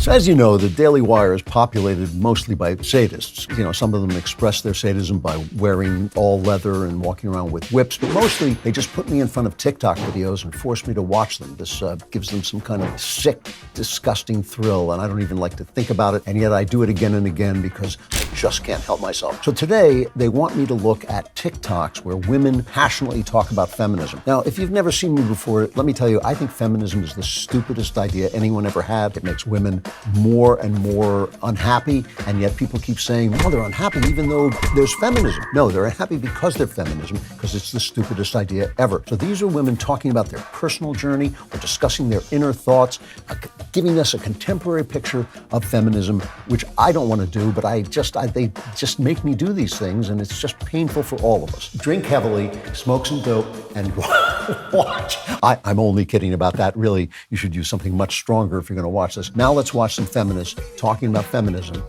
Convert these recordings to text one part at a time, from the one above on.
So as you know, the Daily Wire is populated mostly by sadists. You know, some of them express their sadism by wearing all leather and walking around with whips, but mostly they just put me in front of TikTok videos and force me to watch them. This gives them some kind of sick, disgusting thrill, and I don't even like to think about it, and yet I do it again and again because I just can't help myself. So today, they want me to look at TikToks where women passionately talk about feminism. Now, if you've never seen me before, let me tell you, I think feminism is the stupidest idea anyone ever had. It makes women more and more unhappy, and yet people keep saying, no, they're unhappy even though there's feminism. No, they're unhappy because they're feminism, because it's the stupidest idea ever. So these are women talking about their personal journey or discussing their inner thoughts, giving us a contemporary picture of feminism, which I don't want to do, but they just make me do these things, and it's just painful for all of us. Drink heavily, smoke some dope, and watch. I'm only kidding about that. Really, you should use something much stronger if you're going to watch this. Now let's watch some feminists talking about feminism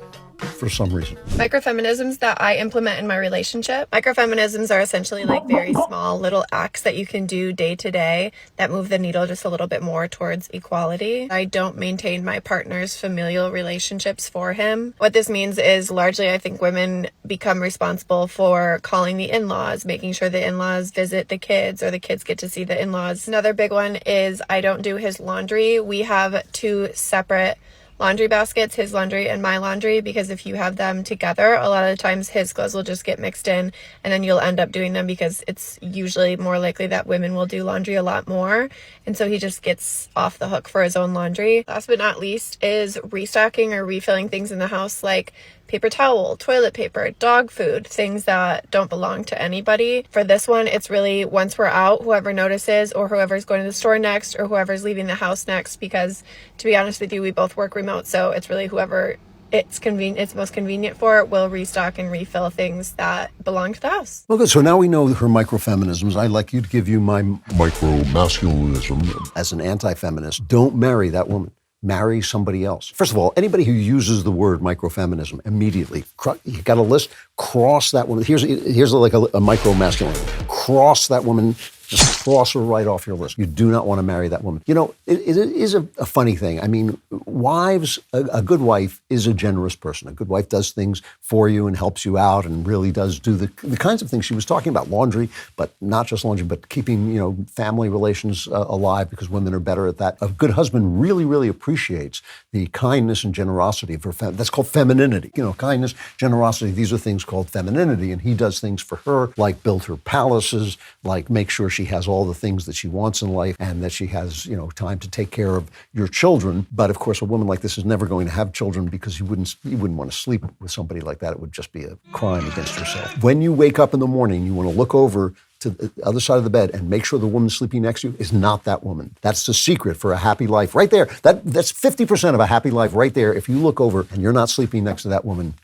for some reason. Microfeminisms that I implement in my relationship. Microfeminisms are essentially like very small little acts that you can do day to day that move the needle just a little bit more towards equality. I don't maintain my partner's familial relationships for him. What this means is largely I think women become responsible for calling the in-laws, making sure the in-laws visit the kids or the kids get to see the in-laws. Another big one is I don't do his laundry. We have two separate laundry baskets, his laundry and my laundry, because if you have them together, a lot of the times his clothes will just get mixed in and then you'll end up doing them because it's usually more likely that women will do laundry a lot more. And so he just gets off the hook for his own laundry. Last but not least is restocking or refilling things in the house like paper towel, toilet paper, dog food, things that don't belong to anybody. For this one, it's really once we're out, whoever notices or whoever's going to the store next or whoever's leaving the house next, because to be honest with you, we both work remote. So it's really whoever it's most convenient for will restock and refill things that belong to the house. Well, good. So now we know her microfeminisms. I'd like you to give you my micromasculinism. As an anti-feminist, don't marry that woman. Marry somebody else. First of all, anybody who uses the word microfeminism immediately, you got a list, cross that woman. Here's like a micromasculinism. Cross that woman. Just cross her right off your list. You do not want to marry that woman. You know, it is a funny thing. I mean, a good wife is a generous person. A good wife does things for you and helps you out and really does do the kinds of things she was talking about. Laundry, but not just laundry, but keeping, family relations alive, because women are better at that. A good husband really, really appreciates the kindness and generosity of her family. That's called femininity. Kindness, generosity, these are things called femininity. And he does things for her, like build her palaces, like make sure she has all the things that she wants in life and that she has, time to take care of your children. But of course, a woman like this is never going to have children because you wouldn't want to sleep with somebody like that. It would just be a crime against yourself. When you wake up in the morning, you want to look over to the other side of the bed and make sure the woman sleeping next to you is not that woman. That's the secret for a happy life right there. That's 50% of a happy life right there. If you look over and you're not sleeping next to that woman,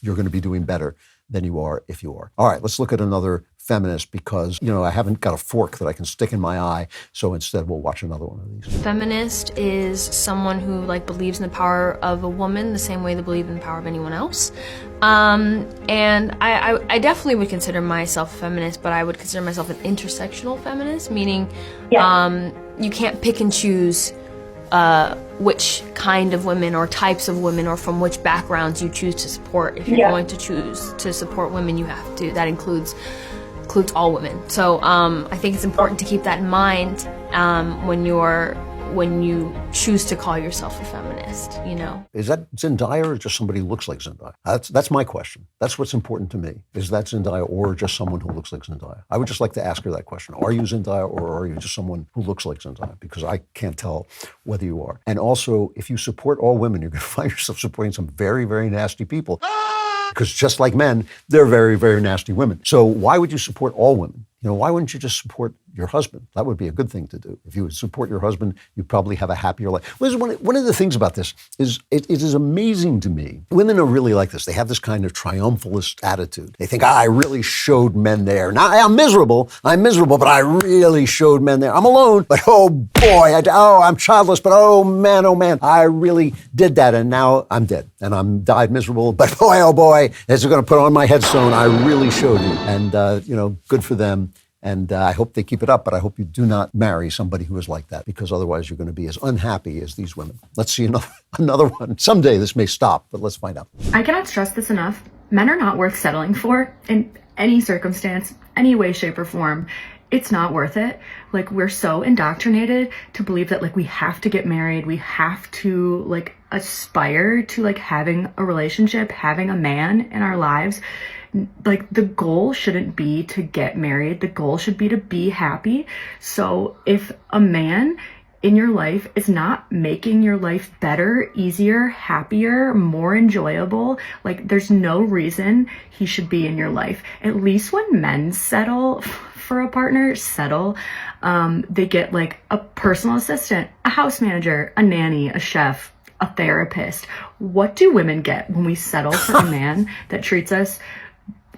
you're going to be doing better than you are if you are. All right, let's look at another feminist because, I haven't got a fork that I can stick in my eye. So instead, we'll watch another one of these. Feminist is someone who believes in the power of a woman the same way they believe in the power of anyone else. And I definitely would consider myself a feminist, but I would consider myself an intersectional feminist, meaning you can't pick and choose which kind of women or types of women or from which backgrounds you choose to support. If you're going to choose to support women, you have to. That includes all women. So I think it's important to keep that in mind when you choose to call yourself a feminist. Is that Zendaya or just somebody who looks like Zendaya? That's my question. That's what's important to me. Is that Zendaya or just someone who looks like Zendaya? I would just like to ask her that question. Are you Zendaya or are you just someone who looks like Zendaya? Because I can't tell whether you are. And also, if you support all women, you're going to find yourself supporting some very, very nasty people. Because just like men, they're very, very nasty women. So why would you support all women? Why wouldn't you just support your husband? That would be a good thing to do. If you would support your husband, you'd probably have a happier life. Well, one of the things about this is it is amazing to me. Women are really like this. They have this kind of triumphalist attitude. They think, I really showed men there. Now, I'm miserable, but I really showed men there. I'm alone, but oh boy, I'm childless, but oh man, I really did that. And now I'm dead and I'm died miserable, but boy, oh boy, as they're going to put on my headstone, I really showed you. And, good for them. And I hope they keep it up, but I hope you do not marry somebody who is like that, because otherwise you're going to be as unhappy as these women. Let's see another one. Someday this may stop, but let's find out. I cannot stress this enough. Men are not worth settling for in any circumstance, any way, shape, or form. It's not worth it. Like, we're so indoctrinated to believe that, like, we have to get married. We have to, like, aspire to, like, having a relationship, having a man in our lives. Like, the goal shouldn't be to get married. The goal should be to be happy. So if a man in your life is not making your life better, easier, happier, more enjoyable, like, there's no reason he should be in your life. At least when men settle for a partner, they get like a personal assistant, a house manager, a nanny, a chef, a therapist. What do women get when we settle for a man that treats us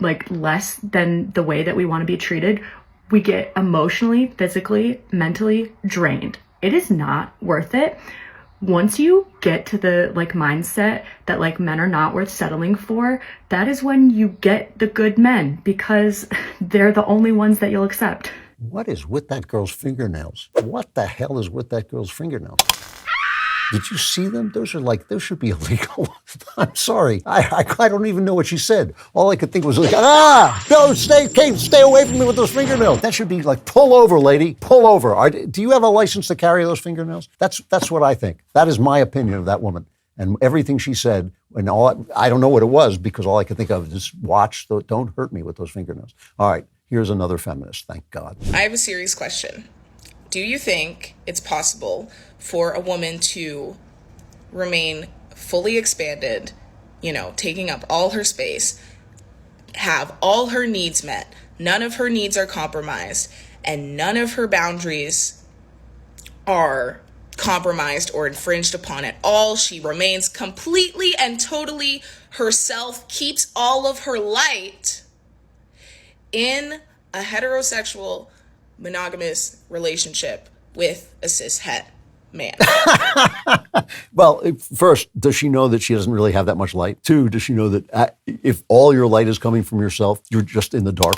like less than the way that we want to be treated? We get emotionally, physically, mentally drained. It is not worth it. Once you get to the like mindset that like men are not worth settling for, that is when you get the good men, because they're the only ones that you'll accept. What is with that girl's fingernails? What the hell is with that girl's fingernails? Did you see them? Those should be illegal. I'm sorry. I don't even know what she said. All I could think was like, no, stay away from me with those fingernails. That should be like, pull over, lady, pull over. Do you have a license to carry those fingernails? That's what I think. That is my opinion of that woman. And everything she said, and I don't know what it was, because all I could think of is just watch, don't hurt me with those fingernails. All right, here's another feminist, thank God. I have a serious question. Do you think it's possible for a woman to remain fully expanded, taking up all her space, have all her needs met, none of her needs are compromised, and none of her boundaries are compromised or infringed upon at all? She remains completely and totally herself, keeps all of her light in a heterosexual monogamous relationship with a cis-het man. Well, first, does she know that she doesn't really have that much light? Two, does she know that if all your light is coming from yourself, you're just in the dark?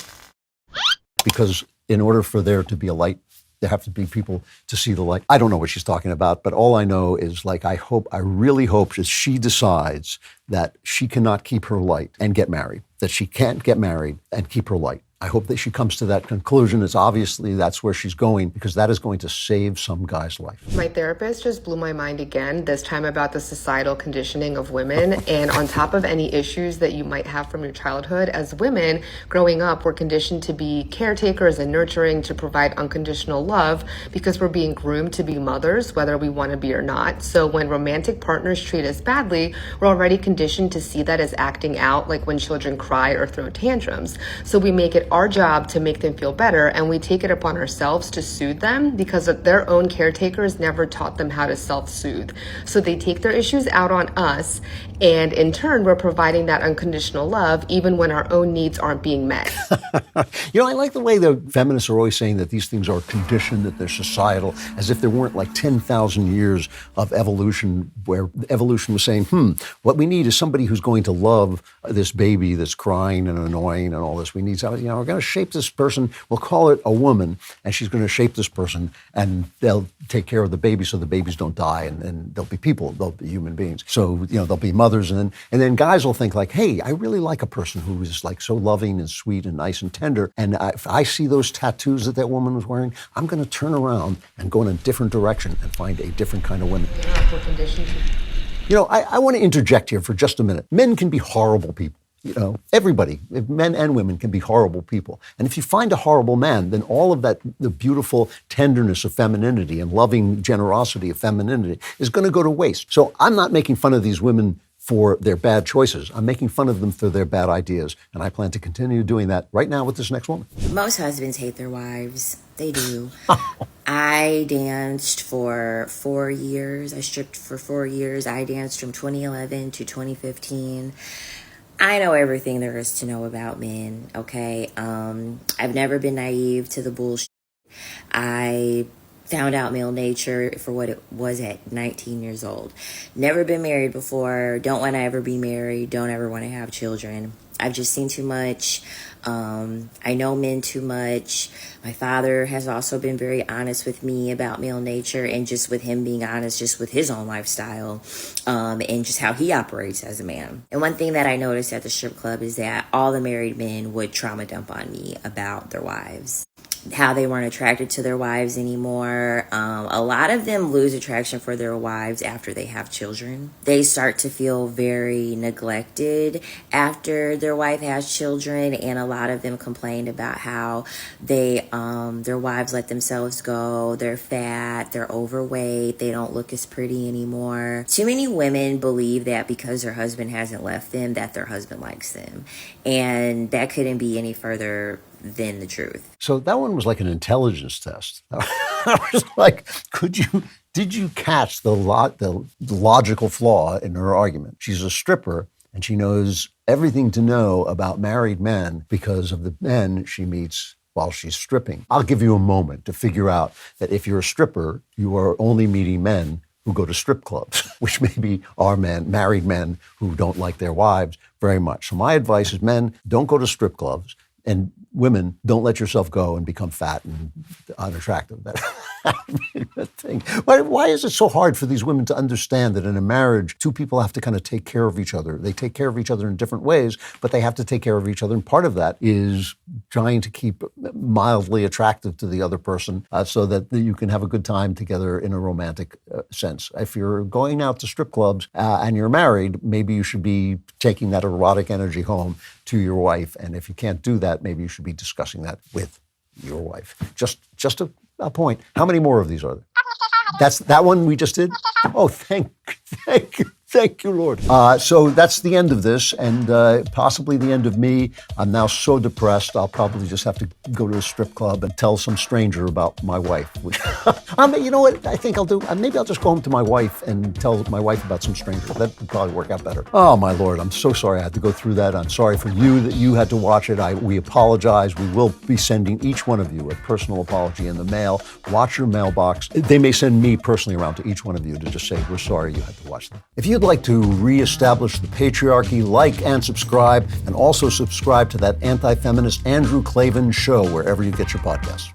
Because in order for there to be a light, there have to be people to see the light. I don't know what she's talking about, but all I know is, like, I really hope that she decides that she cannot keep her light and get married, that she can't get married and keep her light. I hope that she comes to that conclusion. It's obviously that's where she's going, because that is going to save some guy's life. My therapist just blew my mind again, this time about the societal conditioning of women. And on top of any issues that you might have from your childhood, as women growing up, we're conditioned to be caretakers and nurturing, to provide unconditional love, because we're being groomed to be mothers, whether we want to be or not. So when romantic partners treat us badly, we're already conditioned to see that as acting out, like when children cry or throw tantrums. So we make it our job to make them feel better, and we take it upon ourselves to soothe them, because their own caretakers never taught them how to self-soothe. So they take their issues out on us, and in turn, we're providing that unconditional love even when our own needs aren't being met. I like the way the feminists are always saying that these things are conditioned, that they're societal, as if there weren't like 10,000 years of evolution, where evolution was saying, what we need is somebody who's going to love this baby that's crying and annoying and all this. We need somebody, we're going to shape this person. We'll call it a woman, and she's going to shape this person, and they'll take care of the baby so the babies don't die, and they'll be people, they'll be human beings. So, they'll be mothers, and then guys will think like, hey, I really like a person who is like so loving and sweet and nice and tender, and if I see those tattoos that woman was wearing, I'm going to turn around and go in a different direction and find a different kind of woman. I want to interject here for just a minute. Men can be horrible people. Everybody, men and women, can be horrible people. And if you find a horrible man, then all of that, the beautiful tenderness of femininity and loving generosity of femininity is going to go to waste. So I'm not making fun of these women for their bad choices. I'm making fun of them for their bad ideas. And I plan to continue doing that right now with this next woman. Most husbands hate their wives. They do. I danced for 4 years. I stripped for 4 years. I danced from 2011 to 2015. I know everything there is to know about men, okay? I've never been naive to the bullshit. I found out male nature for what it was at 19 years old. Never been married before. Don't want to ever be married. Don't ever want to have children. I've just seen too much. I know men too much. My father has also been very honest with me about male nature, and just with him being honest just with his own lifestyle, and just how he operates as a man. And one thing that I noticed at the strip club is that all the married men would trauma dump on me about their wives, how they weren't attracted to their wives anymore. A lot of them lose attraction for their wives after they have children. They start to feel very neglected after their wife has children, and a lot of them complained about how their wives let themselves go. They're fat, they're overweight, they don't look as pretty anymore. Too many women believe that because their husband hasn't left them, that their husband likes them, and that couldn't be any further than the truth. So that one was like an intelligence test. I was like, did you catch the logical flaw in her argument? She's a stripper and she knows everything to know about married men because of the men she meets while she's stripping. I'll give you a moment to figure out that if you're a stripper, you are only meeting men who go to strip clubs, which maybe are married men who don't like their wives very much. So my advice is, men, don't go to strip clubs. And women, don't let yourself go and become fat and unattractive. That's a thing. Why is it so hard for these women to understand that in a marriage, two people have to kind of take care of each other? They take care of each other in different ways, but they have to take care of each other. And part of that is trying to keep mildly attractive to the other person so that you can have a good time together in a romantic sense. If you're going out to strip clubs and you're married, maybe you should be taking that erotic energy home to your wife. And if you can't do that, maybe you should be discussing that with your wife. Just a point. How many more of these are there? That's that one we just did? Oh, thank you, Lord. So that's the end of this, and possibly the end of me. I'm now so depressed, I'll probably just have to go to a strip club and tell some stranger about my wife. You know what I think I'll do? Maybe I'll just go home to my wife and tell my wife about some stranger. That would probably work out better. Oh, my Lord, I'm so sorry I had to go through that. I'm sorry for you that you had to watch it. We apologize. We will be sending each one of you a personal apology in the mail. Watch your mailbox. They may send me personally around to each one of you to just say, we're sorry you had to watch them. If you'd like to reestablish the patriarchy, like and subscribe, and also subscribe to that anti-feminist Andrew Klavan show wherever you get your podcasts.